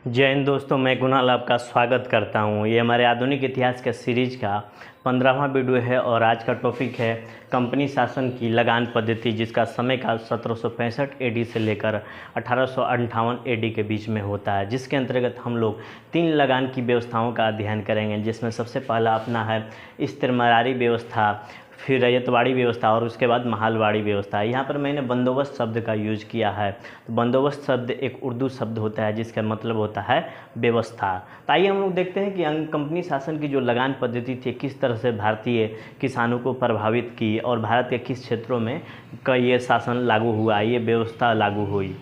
जय हिंद दोस्तों, मैं कुणाल आपका स्वागत करता हूं। ये हमारे आधुनिक इतिहास के सीरीज का 15वां वीडियो है और आज का टॉपिक है कंपनी शासन की लगान पद्धति, जिसका समय काल 1765 एडी से लेकर 1858 एडी के बीच में होता है, जिसके अंतर्गत हम लोग 3 लगान की व्यवस्थाओं का अध्ययन करेंगे, जिसमें सबसे पहला अपना है इस्तिमरारी व्यवस्था, फिर रैयतवाड़ी व्यवस्था और उसके बाद महालवाड़ी व्यवस्था। यहाँ पर मैंने बंदोबस्त शब्द का यूज किया है। तो बंदोबस्त शब्द एक उर्दू शब्द होता है जिसका मतलब होता है व्यवस्था। तो आइए हम लोग देखते हैं कि कंपनी शासन की जो लगान पद्धति थी किस तरह से भारतीय किसानों को प्रभावित की और भारत के किस क्षेत्रों में का ये शासन लागू हुआ, ये व्यवस्था लागू हुई।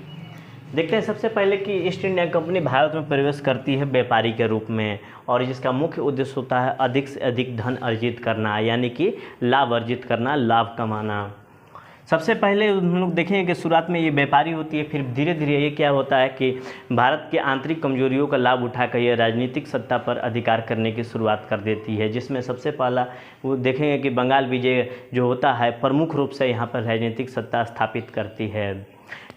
देखते हैं सबसे पहले कि ईस्ट इंडिया कंपनी भारत में प्रवेश करती है व्यापारी के रूप में, और जिसका मुख्य उद्देश्य होता है अधिक से अधिक धन अर्जित करना, यानी कि लाभ अर्जित करना, लाभ कमाना। सबसे पहले हम लोग देखेंगे कि शुरुआत में ये व्यापारी होती है, फिर धीरे धीरे ये क्या होता है कि भारत के आंतरिक कमजोरियों का लाभ उठाकर ये राजनीतिक सत्ता पर अधिकार करने की शुरुआत कर देती है, जिसमें सबसे पहला वो देखेंगे कि बंगाल विजय जो होता है प्रमुख रूप से यहाँ पर राजनीतिक सत्ता स्थापित करती है।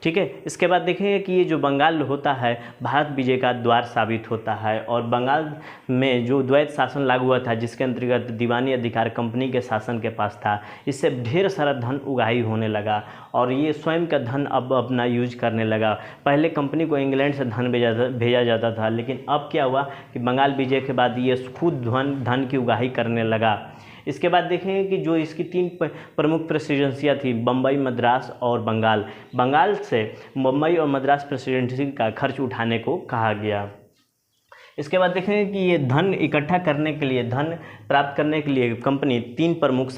ठीक है, इसके बाद देखेंगे कि ये जो बंगाल होता है भारत विजय का द्वार साबित होता है, और बंगाल में जो द्वैत शासन लागू हुआ था जिसके अंतर्गत दीवानी अधिकार कंपनी के शासन के पास था, इससे ढेर सारा धन उगाही होने लगा और ये स्वयं का धन अब अपना यूज करने लगा। पहले कंपनी को इंग्लैंड से धन भेजा जाता था, लेकिन अब क्या हुआ कि बंगाल विजय के बाद ये खुद धन की उगाही करने लगा। इसके बाद देखेंगे कि जो इसकी 3 प्रमुख प्रेसिडेंसियाँ थी, बम्बई, मद्रास और बंगाल। बंगाल से मुंबई और मद्रास प्रेसिडेंसी का खर्च उठाने को कहा गया। इसके बाद देखेंगे कि ये धन इकट्ठा करने के लिए, धन प्राप्त करने के लिए कंपनी 3 प्रमुख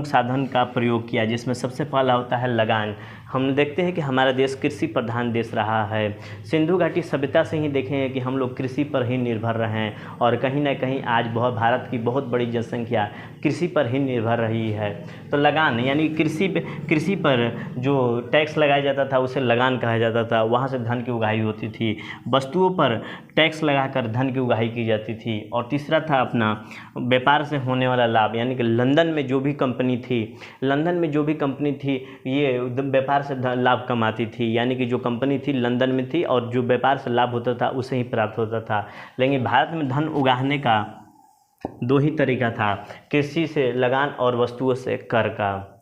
साधन का प्रयोग किया, जिसमें सबसे पहला होता है लगान। हम देखते हैं कि हमारा देश कृषि प्रधान देश रहा है। सिंधु घाटी सभ्यता से ही देखेंगे कि हम लोग कृषि पर ही निर्भर रहे हैं, और कहीं ना कहीं आज भारत की बहुत बड़ी जनसंख्या कृषि पर ही निर्भर रही है। तो लगान यानी कृषि पर जो टैक्स लगाया जाता था उसे लगान कहा जाता था, वहाँ से धन की उगाही होती थी। वस्तुओं पर टैक्स लगाकर धन की उगाही की जाती थी। और तीसरा था अपना व्यापार से होने वाला लाभ, यानी कि लंदन में जो भी कंपनी थी ये व्यापार से लाभ कमाती थी, यानी कि जो कंपनी थी लंदन में थी और जो व्यापार से लाभ होता था उसे ही प्राप्त होता था। लेकिन भारत में धन उगाहने का 2 ही तरीका था, कृषि से लगान और वस्तुओं से कर का।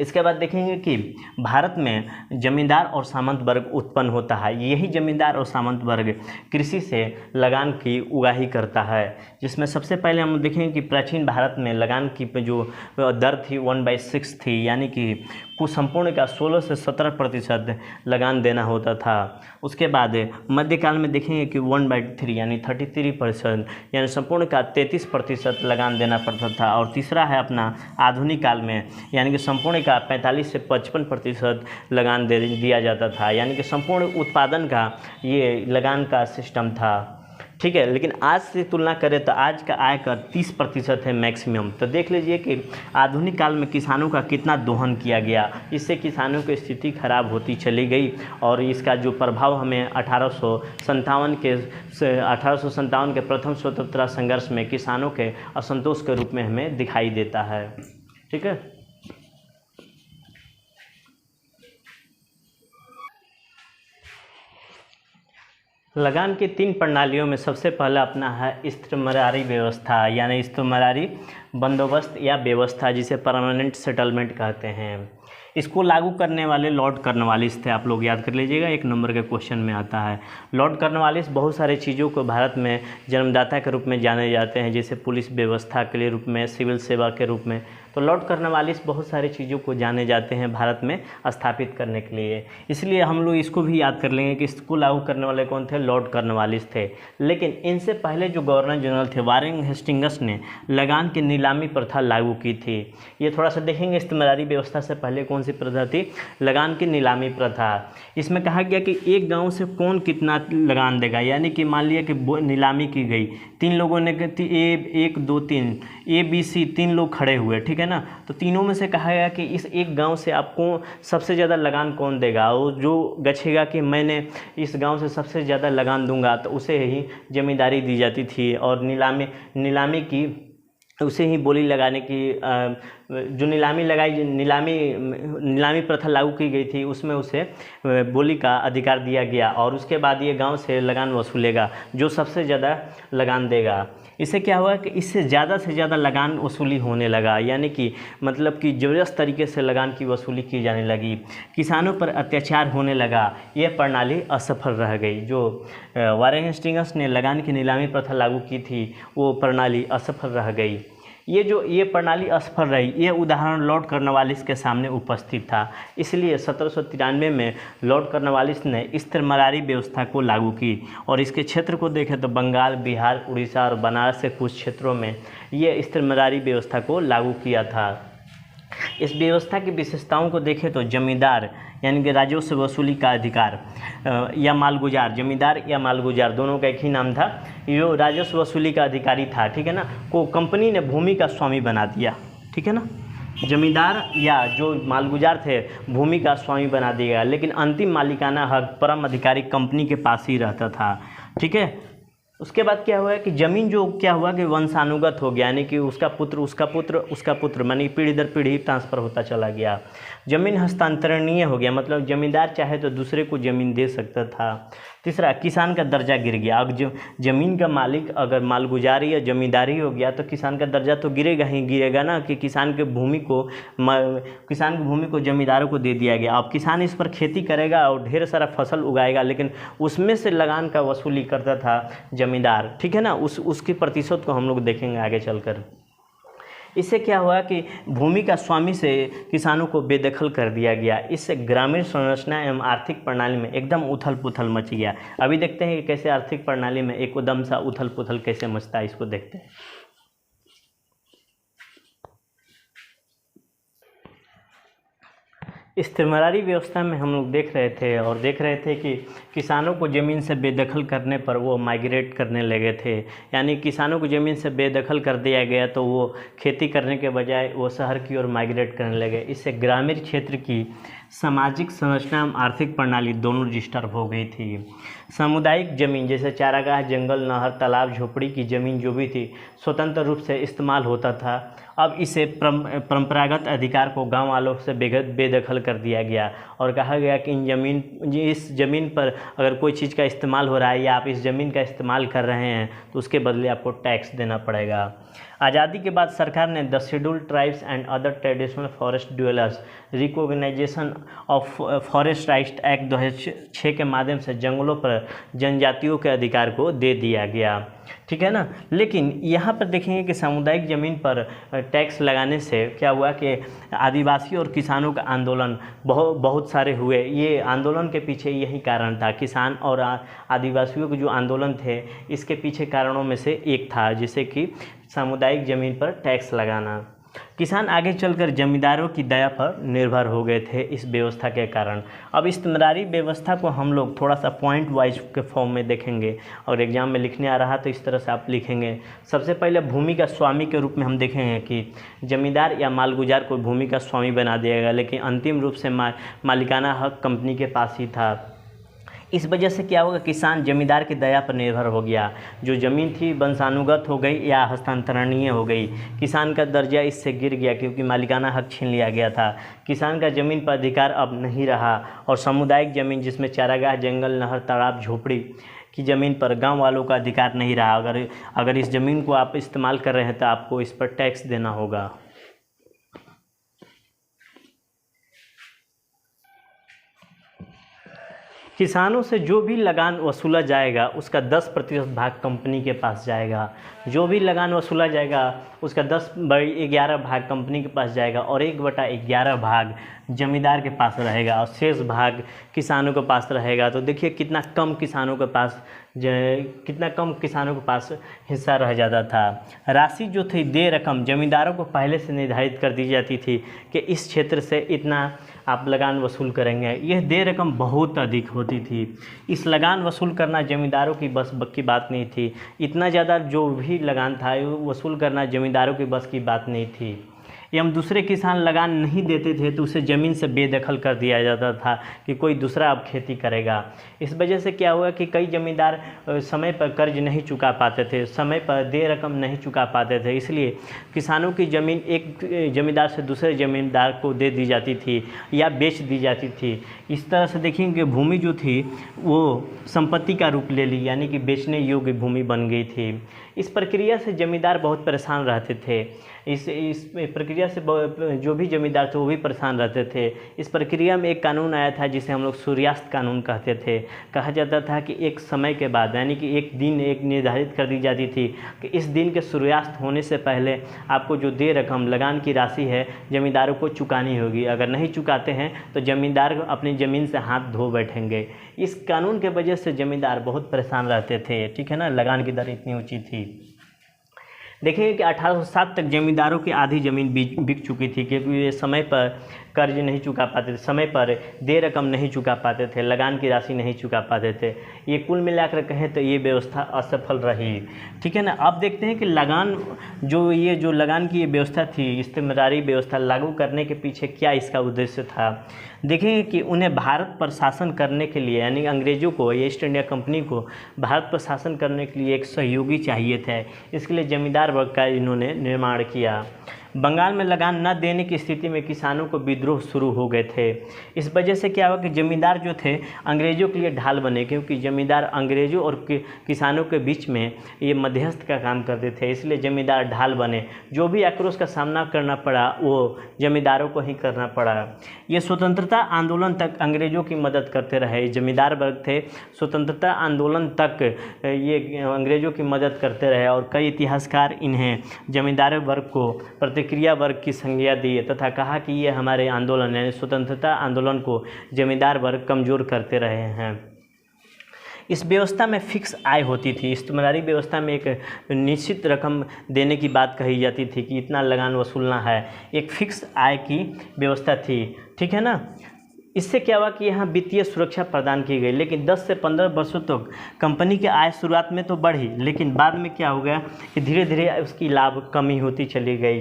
इसके बाद देखेंगे कि भारत में जमींदार और सामंत वर्ग उत्पन्न होता है। यही जमींदार और सामंत वर्ग कृषि से लगान की उगाही करता है, जिसमें सबसे पहले हम देखेंगे कि प्राचीन भारत में लगान की जो दर थी 1/6 थी, यानी कि कुछ संपूर्ण का 16 से 17% लगान देना होता था। उसके बाद मध्यकाल में देखेंगे कि 1/3 यानी 33%, यानी संपूर्ण का 33% लगान देना पड़ता था। और तीसरा है अपना आधुनिक काल में, यानी कि संपूर्ण का 45 से 55% लगान दिया जाता था, यानी कि संपूर्ण उत्पादन का ये लगान का सिस्टम था। ठीक है, लेकिन आज से तुलना करें तो आज का आयकर 30% है मैक्सिमम। तो देख लीजिए कि आधुनिक काल में किसानों का कितना दोहन किया गया, इससे किसानों की स्थिति खराब होती चली गई, और इसका जो प्रभाव हमें 1857 के प्रथम स्वतंत्रता संघर्ष में किसानों के असंतोष के रूप में हमें दिखाई देता है। ठीक है, लगान की 3 प्रणालियों में सबसे पहला अपना है इस्तिमरारी व्यवस्था, यानी इस्तिमरारी बंदोबस्त या व्यवस्था, जिसे परमानेंट सेटलमेंट कहते हैं। इसको लागू करने वाले लॉर्ड कॉर्नवालिस थे। आप लोग याद कर लीजिएगा, 1 नंबर के क्वेश्चन में आता है। लॉर्ड कॉर्नवालिस बहुत सारी चीज़ों को भारत में जन्मदाता के रूप में जाने जाते हैं, जैसे पुलिस व्यवस्था के लिए रूप में, सिविल सेवा के रूप में। तो लॉर्ड कॉर्नवालिस बहुत सारी चीज़ों को जाने जाते हैं भारत में स्थापित करने के लिए, इसलिए हम लोग इसको भी याद कर लेंगे कि इसको लागू करने वाले कौन थे, लॉर्ड कॉर्नवालिस थे। लेकिन इनसे पहले जो गवर्नर जनरल थे वारेन हेस्टिंग्स ने लगान की नीलामी प्रथा लागू की थी। ये थोड़ा सा देखेंगे, इस्तिमरारी व्यवस्था से पहले कौन सी प्रथा थी, लगान की नीलामी प्रथा। इसमें कहा गया कि एक गाँव से कौन कितना लगान देगा, यानी कि मान लिया कि नीलामी की गई, 3 लोगों ने 1 2 3 ABC 3 लोग खड़े हुए, ठीक है ना। तो तीनों में से कहा गया कि इस एक गांव से आपको सबसे ज़्यादा लगान कौन देगा, वो जो गछेगा कि मैंने इस गांव से सबसे ज़्यादा लगान दूंगा, तो उसे ही जमींदारी दी जाती थी। और नीलामी की उसे ही बोली लगाने की जो नीलामी प्रथा लागू की गई थी उसमें उसे बोली का अधिकार दिया गया और उसके बाद ये गांव से लगान वसूलेगा जो सबसे ज़्यादा लगान देगा। इससे क्या हुआ कि इससे ज़्यादा से ज़्यादा लगान वसूली होने लगा, यानी कि मतलब कि ज़बरदस्त तरीके से लगान की वसूली की जाने लगी, किसानों पर अत्याचार होने लगा। यह प्रणाली असफल रह गई। जो वारेन हेस्टिंग्स ने लगान की नीलामी प्रथा लागू की थी वो प्रणाली असफल रह गई। ये प्रणाली असफल रही, ये उदाहरण लॉर्ड कॉर्नवालिस के सामने उपस्थित था। इसलिए 1793 में लॉर्ड कॉर्नवालिस ने स्थिरमरारी व्यवस्था को लागू की और इसके क्षेत्र को देखें तो बंगाल, बिहार, उड़ीसा और बनारस के कुछ क्षेत्रों में ये स्थिरमरारी व्यवस्था को लागू किया था। इस व्यवस्था की विशेषताओं को देखें तो जमींदार यानी कि राजस्व वसूली का अधिकार या मालगुजार, जमींदार या मालगुजार दोनों का एक ही नाम था, जो राजस्व वसूली का अधिकारी था, ठीक है ना, को कंपनी ने भूमि का स्वामी बना दिया, ठीक है ना। जमींदार या जो मालगुजार थे भूमि का स्वामी बना दिया, लेकिन अंतिम मालिकाना हक परम अधिकारी कंपनी के पास ही रहता था, ठीक है। उसके बाद क्या हुआ कि ज़मीन जो क्या हुआ कि वंशानुगत हो गया, यानी कि उसका पुत्र मानी पीढ़ी दर पीढ़ी ट्रांसफ़र होता चला गया। ज़मीन हस्तांतरणीय हो गया, मतलब ज़मींदार चाहे तो दूसरे को ज़मीन दे सकता था। तीसरा, किसान का दर्जा गिर गया। अब जो ज़मीन का मालिक अगर मालगुजारी या ज़मींदारी हो गया तो किसान का दर्जा तो गिरेगा ही गिरेगा ना, कि किसान की भूमि को ज़मींदारों को दे दिया गया। अब किसान इस पर खेती करेगा और ढेर सारा फसल उगाएगा, लेकिन उसमें से लगान का वसूली करता था ज़मींदार, ठीक है ना। उसके प्रतिशत को हम लोग देखेंगे आगे चलकर। इससे क्या हुआ कि भूमि का स्वामी से किसानों को बेदखल कर दिया गया। इससे ग्रामीण संरचना एवं आर्थिक प्रणाली में एकदम उथल पुथल मच गया। अभी देखते हैं कि कैसे आर्थिक प्रणाली में एकदम सा उथल पुथल कैसे मचता है, इसको देखते हैं। स्थिरमरारी व्यवस्था में हम लोग देख रहे थे कि किसानों को ज़मीन से बेदखल करने पर वो माइग्रेट करने लगे थे, यानी किसानों को ज़मीन से बेदखल कर दिया गया तो वो खेती करने के बजाय वो शहर की ओर माइग्रेट करने लगे। इससे ग्रामीण क्षेत्र की सामाजिक संरचना एवं आर्थिक प्रणाली दोनों डिस्टर्ब हो गई थी। सामुदायिक ज़मीन जैसे चारागाह, जंगल, नहर, तालाब, झोपड़ी की ज़मीन जो भी थी स्वतंत्र रूप से इस्तेमाल होता था। अब इसे परंपरागत अधिकार को गांव वालों से बेदखल कर दिया गया और कहा गया कि इस ज़मीन पर अगर कोई चीज़ का इस्तेमाल हो रहा है या आप इस ज़मीन का इस्तेमाल कर रहे हैं तो उसके बदले आपको टैक्स देना पड़ेगा। आज़ादी के बाद सरकार ने the scheduled tribes and other traditional forest dwellers recognition of forest rights act 2006 के माध्यम से जंगलों पर जनजातियों के अधिकार को दे दिया गया, ठीक है ना। लेकिन यहाँ पर देखेंगे कि सामुदायिक ज़मीन पर टैक्स लगाने से क्या हुआ कि आदिवासी और किसानों का आंदोलन बहुत सारे हुए। ये आंदोलन के पीछे यही कारण था, किसान और आदिवासियों के जो आंदोलन थे इसके पीछे कारणों में से एक था, जैसे कि सामुदायिक ज़मीन पर टैक्स लगाना। किसान आगे चलकर जमींदारों की दया पर निर्भर हो गए थे इस व्यवस्था के कारण। अब इस स्थिरमरारी व्यवस्था को हम लोग थोड़ा सा पॉइंट वाइज के फॉर्म में देखेंगे और एग्जाम में लिखने आ रहा तो इस तरह से आप लिखेंगे। सबसे पहले भूमि का स्वामी के रूप में हम देखेंगे कि जमींदार या मालगुजार को भूमि का स्वामी बना दिया गया, लेकिन अंतिम रूप से मालिकाना हक कंपनी के पास ही था। इस वजह से क्या होगा, किसान जमींदार की दया पर निर्भर हो गया। जो ज़मीन थी वंशानुगत हो गई या हस्तांतरणीय हो गई। किसान का दर्जा इससे गिर गया क्योंकि मालिकाना हक छीन लिया गया था। किसान का ज़मीन पर अधिकार अब नहीं रहा और सामुदायिक ज़मीन जिसमें चारागाह, जंगल, नहर, तालाब, झोपड़ी की ज़मीन पर गांव वालों का अधिकार नहीं रहा। अगर इस ज़मीन को आप इस्तेमाल कर रहे हैं तो आपको इस पर टैक्स देना होगा। किसानों से जो भी लगान वसूला जाएगा उसका 10% भाग कंपनी के पास जाएगा। जो भी लगान वसूला जाएगा उसका 10/11 भाग कंपनी के पास जाएगा और 1/11 भाग जमींदार के पास रहेगा और शेष भाग किसानों के पास रहेगा। तो देखिए कितना कम किसानों के पास हिस्सा रह जाता था। राशि जो थी देय रकम जमींदारों को पहले से निर्धारित कर दी जाती थी कि इस क्षेत्र से इतना आप लगान वसूल करेंगे। यह देय रकम बहुत अधिक होती थी। इस लगान वसूल करना जमींदारों की बस की बात नहीं थी। इतना ज़्यादा जो भी लगान था वसूल करना जमींदारों की बस की बात नहीं थी। एवं दूसरे किसान लगान नहीं देते थे तो उसे ज़मीन से बेदखल कर दिया जाता था कि कोई दूसरा अब खेती करेगा। इस वजह से क्या हुआ कि कई ज़मींदार समय पर कर्ज नहीं चुका पाते थे, समय पर देय रकम नहीं चुका पाते थे, इसलिए किसानों की ज़मीन एक ज़मींदार से दूसरे ज़मींदार को दे दी जाती थी या बेच दी जाती थी। इस तरह से देखेंगे भूमि जो थी वो संपत्ति का रूप ले ली, यानी कि बेचने योग्य भूमि बन गई थी। इस प्रक्रिया से ज़मींदार बहुत परेशान रहते थे। इस प्रक्रिया से जो भी ज़मींदार थे वो भी परेशान रहते थे। इस प्रक्रिया में एक कानून आया था जिसे हम लोग सूर्यास्त कानून कहते थे। कहा जाता था कि एक समय के बाद, यानी कि एक दिन एक निर्धारित कर दी जाती थी कि इस दिन के सूर्यास्त होने से पहले आपको जो देय रकम लगान की राशि है ज़मींदारों को चुकानी होगी। अगर नहीं चुकाते हैं तो ज़मींदार अपनी ज़मीन से हाथ धो बैठेंगे। इस कानून के वजह से ज़मींदार बहुत परेशान रहते थे, ठीक है ना। लगान की दर इतनी ऊँची थी। देखिए कि 1807 तक ज़मींदारों की आधी ज़मीन बिक चुकी थी क्योंकि ये समय पर कर्ज नहीं चुका पाते थे, समय पर देय रकम नहीं चुका पाते थे, लगान की राशि नहीं चुका पाते थे। ये कुल मिलाकर कहें तो ये व्यवस्था असफल रही, ठीक है ना। अब देखते हैं कि लगान जो लगान की ये व्यवस्था थी, इस्तेमारी व्यवस्था लागू करने के पीछे क्या इसका उद्देश्य था। देखेंगे कि उन्हें भारत पर शासन करने के लिए, यानी अंग्रेज़ों को, ये ईस्ट इंडिया कंपनी को भारत पर शासन करने के लिए एक सहयोगी चाहिए था। इसके लिए जमींदार वर्ग का इन्होंने निर्माण किया। बंगाल में लगान न देने की स्थिति में किसानों को विद्रोह शुरू हो गए थे। इस वजह से क्या हुआ कि ज़मींदार जो थे अंग्रेज़ों के लिए ढाल बने, क्योंकि ज़मींदार अंग्रेज़ों और किसानों के बीच में ये मध्यस्थ का काम करते थे, इसलिए ज़मींदार ढाल बने। जो भी आक्रोश का सामना करना पड़ा वो ज़मींदारों को ही करना पड़ा। ये स्वतंत्रता आंदोलन तक अंग्रेज़ों की मदद करते रहे। जमींदार वर्ग थे, स्वतंत्रता आंदोलन तक ये अंग्रेज़ों की मदद करते रहे और कई इतिहासकार इन्हें जमींदार वर्ग को प्रतिक्रिया वर्ग की संज्ञा दी तथा कहा कि ये हमारे आंदोलन यानी स्वतंत्रता आंदोलन को जमींदार वर्ग कमज़ोर करते रहे हैं। इस व्यवस्था में फिक्स आय होती थी। इस्तेमारी व्यवस्था में एक निश्चित रकम देने की बात कही जाती थी कि इतना लगान वसूलना है, एक फिक्स आय की व्यवस्था थी, ठीक है ना। इससे क्या हुआ कि यहाँ वित्तीय सुरक्षा प्रदान की गई, लेकिन 10 से 15 वर्षों तक कंपनी की आय शुरुआत में तो बढ़ी, लेकिन बाद में क्या हो गया कि धीरे धीरे उसकी लाभ कमी होती चली गई।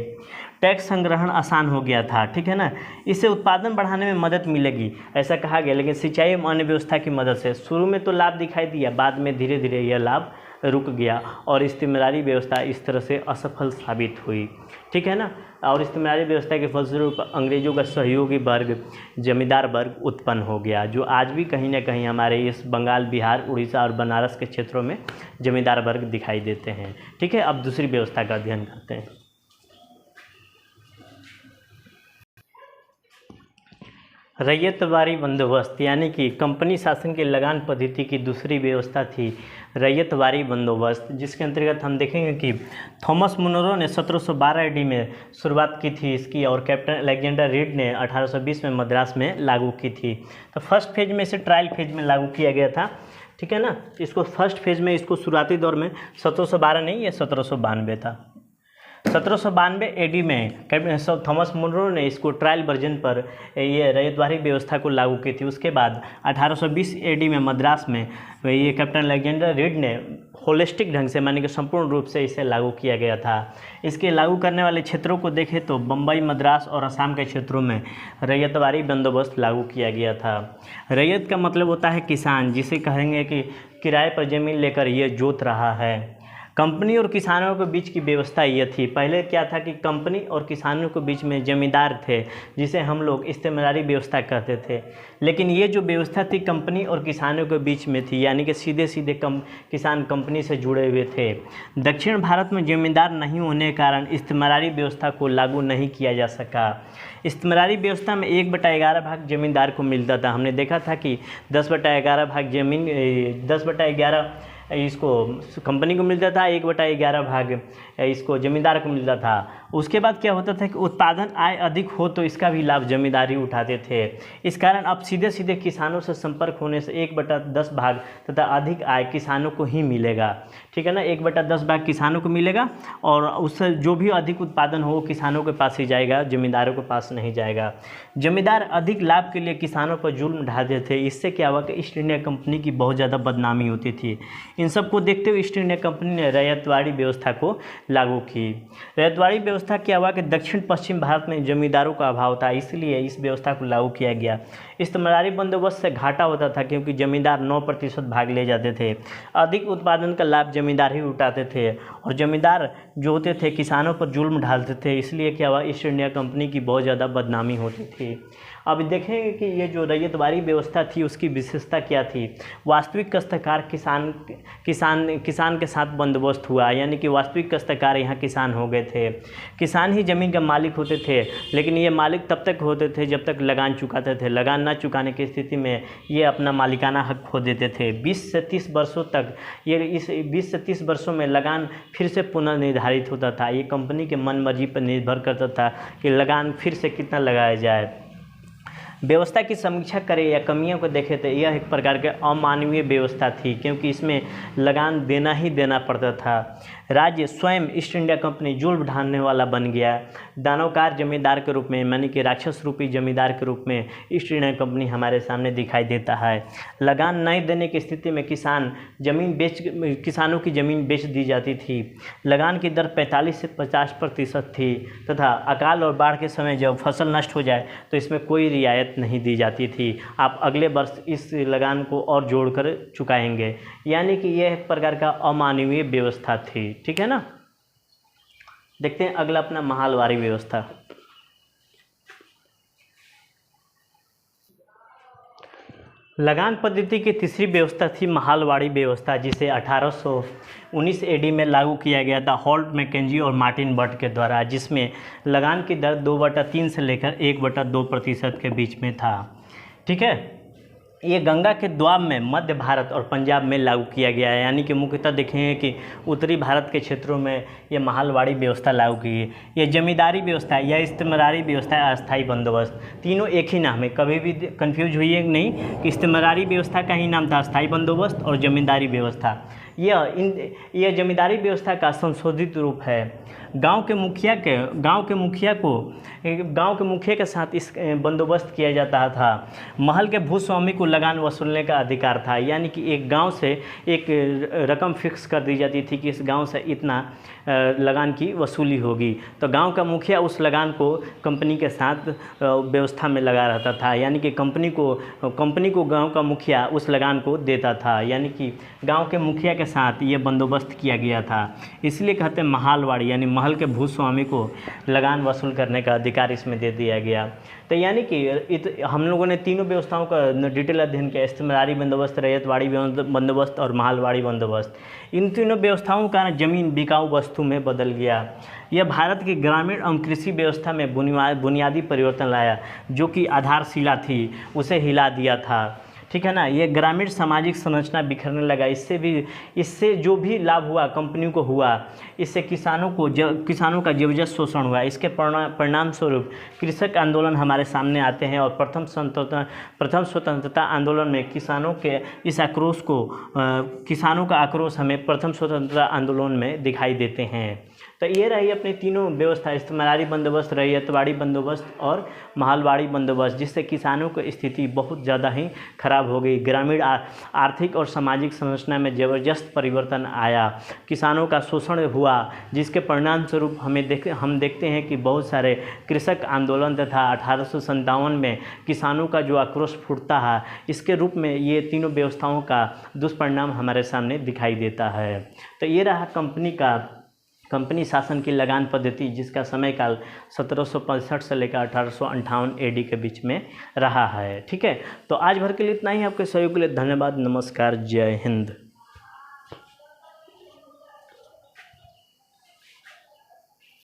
टैक्स संग्रहण आसान हो गया था, ठीक है ना। इससे उत्पादन बढ़ाने में मदद मिलेगी ऐसा कहा गया, लेकिन सिंचाई एवं अन्य व्यवस्था की मदद से शुरू में तो लाभ दिखाई दिया, बाद में धीरे धीरे यह लाभ रुक गया और इस्तेमारी व्यवस्था इस तरह से असफल साबित हुई, ठीक है ना। और इस्तेमारी व्यवस्था के फलस्वरूप अंग्रेज़ों का सहयोगी वर्ग जमींदार वर्ग उत्पन्न हो गया, जो आज भी कहीं ना कहीं हमारे इस बंगाल, बिहार, उड़ीसा और बनारस के क्षेत्रों में जमींदार वर्ग दिखाई देते हैं, ठीक है। अब दूसरी व्यवस्था का अध्ययन करते हैं। रैयतवारी बंदोबस्त, यानी कि कंपनी शासन के लगान पद्धति की दूसरी व्यवस्था थी रैयतवारी बंदोबस्त, जिसके अंतर्गत हम देखेंगे कि थॉमस मुनरो ने 1712 ईडी में शुरुआत की थी इसकी और कैप्टन अलेक्जेंडर रीड ने 1820 में मद्रास में लागू की थी। तो फर्स्ट फेज में इसे ट्रायल फेज में लागू किया गया था, ठीक है ना। इसको फर्स्ट फेज में इसको शुरुआती दौर में 1712 नहीं, ये 1792 था। 1792 एडी में थॉमस मुनरो ने इसको ट्रायल वर्जन पर ये रैयतवारी व्यवस्था को लागू की थी। उसके बाद 1820 एडी में मद्रास में ये कैप्टन अलेक्जेंडर रीड ने होलिस्टिक ढंग से, माने कि संपूर्ण रूप से इसे लागू किया गया था। इसके लागू करने वाले क्षेत्रों को देखें तो बम्बई, मद्रास और असम के क्षेत्रों में रैयतवारी बंदोबस्त लागू किया गया था। रैयत का मतलब होता है किसान, जिसे कहेंगे कि किराए पर ज़मीन लेकर ये जोत रहा है। कंपनी और किसानों के बीच की व्यवस्था ये थी। पहले क्या था कि कंपनी और किसानों के बीच में जमींदार थे, जिसे हम लोग इस्तेमारी व्यवस्था कहते थे। लेकिन ये जो व्यवस्था थी कंपनी और किसानों के बीच में थी, यानी कि सीधे सीधे किसान कंपनी से जुड़े हुए थे। दक्षिण भारत में जमींदार नहीं होने के कारण इस्तेमारी व्यवस्था को लागू नहीं किया जा सका। इस्तेमारी व्यवस्था में 1/11 भाग जमींदार को मिलता था। हमने देखा था कि 10/11 भाग जमीन, 10/11 इसको कंपनी को मिलता था, 1/11 भाग इसको जमींदार को मिलता था। उसके बाद क्या होता था कि उत्पादन आय अधिक हो तो इसका भी लाभ जमींदारी उठाते थे। इस कारण अब सीधे सीधे किसानों से संपर्क होने से 1/10 भाग तथा अधिक आय किसानों को ही मिलेगा, ठीक है ना। 1/10 भाग किसानों को मिलेगा और उससे जो भी अधिक उत्पादन हो किसानों के पास ही जाएगा, जमींदारों के पास नहीं जाएगा। जमींदार अधिक लाभ के लिए किसानों पर जुल्म ढाते थे। इससे क्या हुआ कि ईस्ट इंडिया कंपनी की बहुत ज़्यादा बदनामी होती थी। इन सबको देखते हुए ईस्ट इंडिया कंपनी ने रैयतवारी व्यवस्था को लागू की। रैयतवारी व्यवस्था व्यवस्था क्या हुआ कि दक्षिण पश्चिम भारत में जमींदारों का अभाव था, इसलिए इस व्यवस्था को लागू किया गया। इस्तेमारी बंदोबस्त से घाटा होता था क्योंकि जमींदार 9% भाग ले जाते थे। अधिक उत्पादन का लाभ जमींदार ही उठाते थे और जमींदार जो होते थे किसानों पर जुल्म ढालते थे, इसलिए क्या हुआ, ईस्ट इंडिया कंपनी की बहुत ज़्यादा बदनामी होती थी। अब देखेंगे कि ये जो रैयतवाड़ी व्यवस्था थी उसकी विशेषता क्या थी। वास्तविक काश्तकार किसान के साथ बंदोबस्त हुआ, यानी कि वास्तविक काश्तकार यहाँ किसान हो गए थे। किसान ही ज़मीन का मालिक होते थे, लेकिन ये मालिक तब तक होते थे जब तक लगान चुकाते थे। लगान ना चुकाने की स्थिति में ये अपना मालिकाना हक खो देते थे। 20 से 30 वर्षों तक इस 20 से 30 वर्षों में लगान फिर से पुनर्निर्धारित होता था। ये कंपनी के मन मर्जी पर निर्भर करता था कि लगान फिर से कितना लगाया जाए। व्यवस्था की समीक्षा करें या कमियों को देखें तो यह एक प्रकार के अमानवीय व्यवस्था थी, क्योंकि इसमें लगान देना ही देना पड़ता था। राज्य स्वयं ईस्ट इंडिया कंपनी जुल्म ढालने वाला बन गया। दानवकार जमींदार के रूप में, यानी कि राक्षस रूपी जमींदार के रूप में ईस्ट इंडिया कंपनी हमारे सामने दिखाई देता है। लगान नहीं देने की स्थिति में किसानों की ज़मीन बेच दी जाती थी। लगान की दर 45 से 50% थी तथा अकाल और बाढ़ के समय जब फसल नष्ट हो जाए तो इसमें कोई रियायत नहीं दी जाती थी। आप अगले वर्ष इस लगान को और जोड़कर चुकाएंगे, यानी कि यह एक प्रकार का अमानवीय व्यवस्था थी। ठीक है ना। देखते हैं अगला अपना महालवाड़ी व्यवस्था। लगान पद्धति की तीसरी व्यवस्था थी महालवाड़ी व्यवस्था, जिसे 1819 एडी में लागू किया गया था हॉल्ट, मैकेंजी और मार्टिन बट के द्वारा, जिसमें लगान की दर 2/3 से लेकर 1/2% के बीच में था। ठीक है। ये गंगा के द्वाब में मध्य भारत और पंजाब में लागू किया गया है, यानी कि मुख्यतः देखेंगे कि उत्तरी भारत के क्षेत्रों में ये महालवाड़ी व्यवस्था लागू की है। ये जमींदारी व्यवस्था या इस्तेमारी व्यवस्था, अस्थायी बंदोबस्त, तीनों एक ही नाम है। कभी भी कंफ्यूज हुई है नहीं कि इस्तेमारी व्यवस्था का ही नाम था अस्थायी बंदोबस्त और जमींदारी व्यवस्था। यह जमींदारी व्यवस्था का संशोधित रूप है। गांव के मुखिया के साथ इस बंदोबस्त किया जाता था। महल के भूस्वामी को लगान वसूलने का अधिकार था, यानी कि एक गांव से एक रकम फिक्स कर दी जाती थी कि इस गांव से इतना लगान की वसूली होगी, तो गांव का मुखिया उस लगान को कंपनी के साथ व्यवस्था में लगा रहता था, यानी कि कंपनी को गांव का मुखिया उस लगान को देता था, यानी कि गांव के मुखिया के साथ ये बंदोबस्त किया गया था। इसलिए कहते हैं महालवाड़ी, यानी महल के भूस्वामी को लगान वसूल करने का अधिकार इसमें दे दिया गया। तो यानी कि हम लोगों ने तीनों व्यवस्थाओं का डिटेल अध्ययन किया, इस्तेमारी बंदोबस्त, रैयतवाड़ी बंदोबस्त और महालवाड़ी बंदोबस्त। इन तीनों व्यवस्थाओं का जमीन बिकाऊ वस्तु में बदल गया। यह भारत की ग्रामीण एवं कृषि व्यवस्था में बुनियादी परिवर्तन लाया, जो कि आधारशिला थी उसे हिला दिया था। ठीक है ना। ये ग्रामीण सामाजिक संरचना बिखरने लगा। इससे जो भी लाभ हुआ कंपनी को हुआ, इससे किसानों का जबरदस्त शोषण हुआ। इसके परिणाम स्वरूप कृषक आंदोलन हमारे सामने आते हैं और प्रथम स्वतंत्रता आंदोलन में किसानों का आक्रोश हमें प्रथम स्वतंत्रता आंदोलन में दिखाई देते हैं। तो ये रही अपनी तीनों व्यवस्था, इस्तेमारी बंदोबस्त, रैयतवाड़ी बंदोबस्त और महालवाड़ी बंदोबस्त, जिससे किसानों की स्थिति बहुत ज़्यादा ही खराब हो गई। ग्रामीण आर्थिक और सामाजिक संरचना में ज़बरदस्त परिवर्तन आया, किसानों का शोषण हुआ, जिसके परिणाम स्वरूप हम देखते हैं कि बहुत सारे कृषक आंदोलन तथा 1857 में किसानों का जो आक्रोश फूटता है, इसके रूप में ये तीनों व्यवस्थाओं का दुष्परिणाम हमारे सामने दिखाई देता है। तो ये रहा कंपनी शासन की लगान पद्धति, जिसका समय काल 1765 से लेकर 1858 एडी के बीच में रहा है। ठीक है। तो आज भर के लिए इतना ही। आपके सहयोग के लिए धन्यवाद। नमस्कार। जय हिंद।